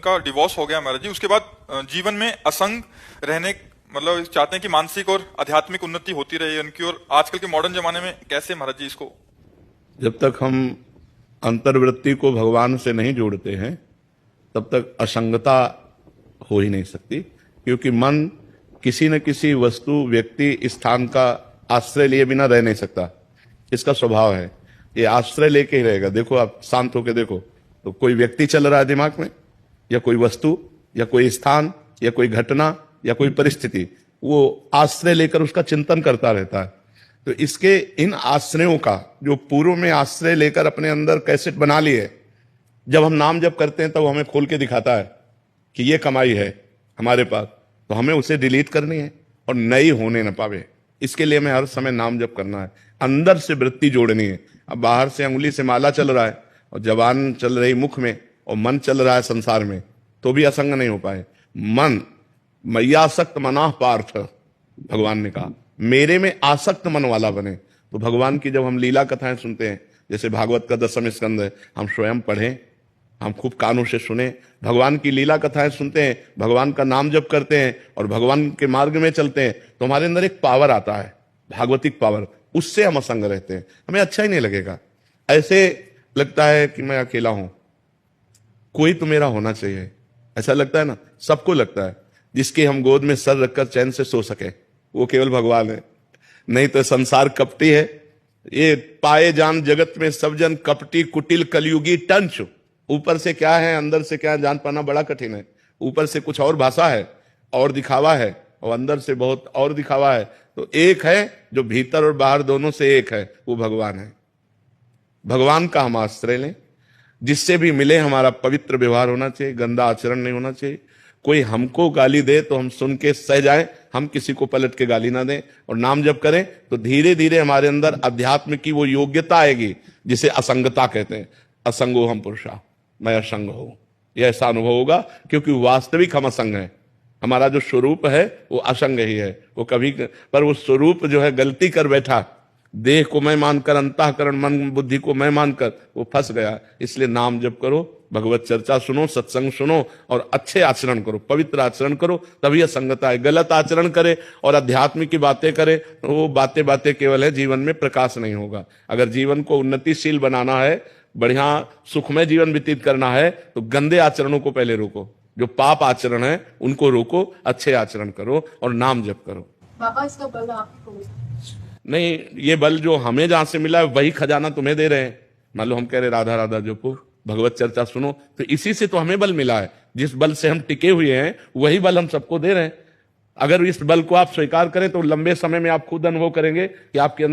उनका डिवोर्स हो गया महाराज जी, उसके बाद जीवन में असंग रहने मतलब चाहते हैं कि मानसिक और आध्यात्मिक उन्नति होती रहे उनकी, और आजकल के मॉडर्न जमाने में कैसे महाराज जी इसको? जब तक हम अंतर्वृत्ति को भगवान से नहीं जोड़ते हैं तब तक असंगता हो ही नहीं सकती, क्योंकि मन किसी न किसी वस्तु, व्यक्ति, स्थान का आश्रय लिए बिना रह नहीं सकता। इसका स्वभाव है, ये आश्रय लेके ही रहेगा। देखो, आप शांत होकर देखो तो कोई व्यक्ति चल रहा है दिमाग में, या कोई वस्तु, या कोई स्थान, या कोई घटना, या कोई परिस्थिति, वो आश्रय लेकर उसका चिंतन करता रहता है। तो इसके इन आश्रयों का जो पूर्व में आश्रय लेकर अपने अंदर कैसेट बना लिए, जब हम नाम जप करते हैं तब हमें खोल के दिखाता है कि ये कमाई है हमारे पास, तो हमें उसे डिलीट करनी है और नई होने न पावे। इसके लिए हमें हर समय नाम जप करना है, अंदर से वृत्ति जोड़नी है। अब बाहर से अंगुली से माला चल रहा है और जबान चल रही मुख में और मन चल रहा है संसार में, तो भी असंग नहीं हो पाए। मन मय्यासक्त मनाह पार्थ, भगवान ने कहा मेरे में आसक्त मन वाला बने। तो भगवान की जब हम लीला कथाएं सुनते हैं, जैसे भागवत का 10वां स्कंद है, हम स्वयं पढ़ें, हम खूब कानों से सुने, भगवान की लीला कथाएं सुनते हैं, भगवान का नाम जप करते हैं और भगवान के मार्ग में चलते हैं, तो हमारे अंदर एक पावर आता है, भागवतिक पावर, उससे हम असंग रहते हैं। हमें अच्छा ही नहीं लगेगा, ऐसे लगता है कि मैं अकेला हूं, कोई तो मेरा होना चाहिए, ऐसा लगता है ना, सबको लगता है। जिसके हम गोद में सर रखकर चैन से सो सके वो केवल भगवान है, नहीं तो संसार कपटी है। ये पाए जान जगत में सब जन कपटी कुटिल कलयुगी टंच, ऊपर से क्या है अंदर से क्या है जान पाना बड़ा कठिन है। ऊपर से कुछ और भाषा है और दिखावा है, और अंदर से बहुत और दिखावा है। तो एक है जो भीतर और बाहर दोनों से एक है, वो भगवान है। भगवान का हम आश्रय लें, जिससे भी मिले हमारा पवित्र व्यवहार होना चाहिए, गंदा आचरण नहीं होना चाहिए। कोई हमको गाली दे तो हम सुन के सह जाएं, हम किसी को पलट के गाली ना दें, और नाम जप करें तो धीरे धीरे हमारे अंदर अध्यात्म की वो योग्यता आएगी जिसे असंगता कहते हैं। असंगो हम पुरुषा, मैं असंग हूं, यह ऐसा अनुभव होगा, क्योंकि वास्तविक हम असंग हैं। हमारा जो स्वरूप है वो असंग ही है, वो कभी, पर वो स्वरूप जो है गलती कर बैठा, देह को मैं मानकर, अंतःकरण मन बुद्धि को मैं मानकर वो फंस गया। इसलिए नाम जप करो, भगवत चर्चा सुनो, सत्संग सुनो और अच्छे आचरण करो, पवित्र आचरण करो, तभी असंगता है। गलत आचरण करे और अध्यात्म की बातें करे तो वो बातें बातें केवल है, जीवन में प्रकाश नहीं होगा। अगर जीवन को उन्नतिशील बनाना है, बढ़िया सुखमय जीवन व्यतीत करना है, तो गंदे आचरणों को पहले रोको, जो पाप आचरण है उनको रोको, अच्छे आचरण करो और नाम जप करो। बाबा इसका बल आपको नहीं, ये बल जो हमें जहां से मिला है वही खजाना तुम्हें दे रहे हैं। मान लो हम कह रहे राधा राधा जपो, भगवत चर्चा सुनो, तो इसी से तो हमें बल मिला है। जिस बल से हम टिके हुए हैं वही बल हम सबको दे रहे हैं। अगर इस बल को आप स्वीकार करें तो लंबे समय में आप खुद अनुभव करेंगे कि आपके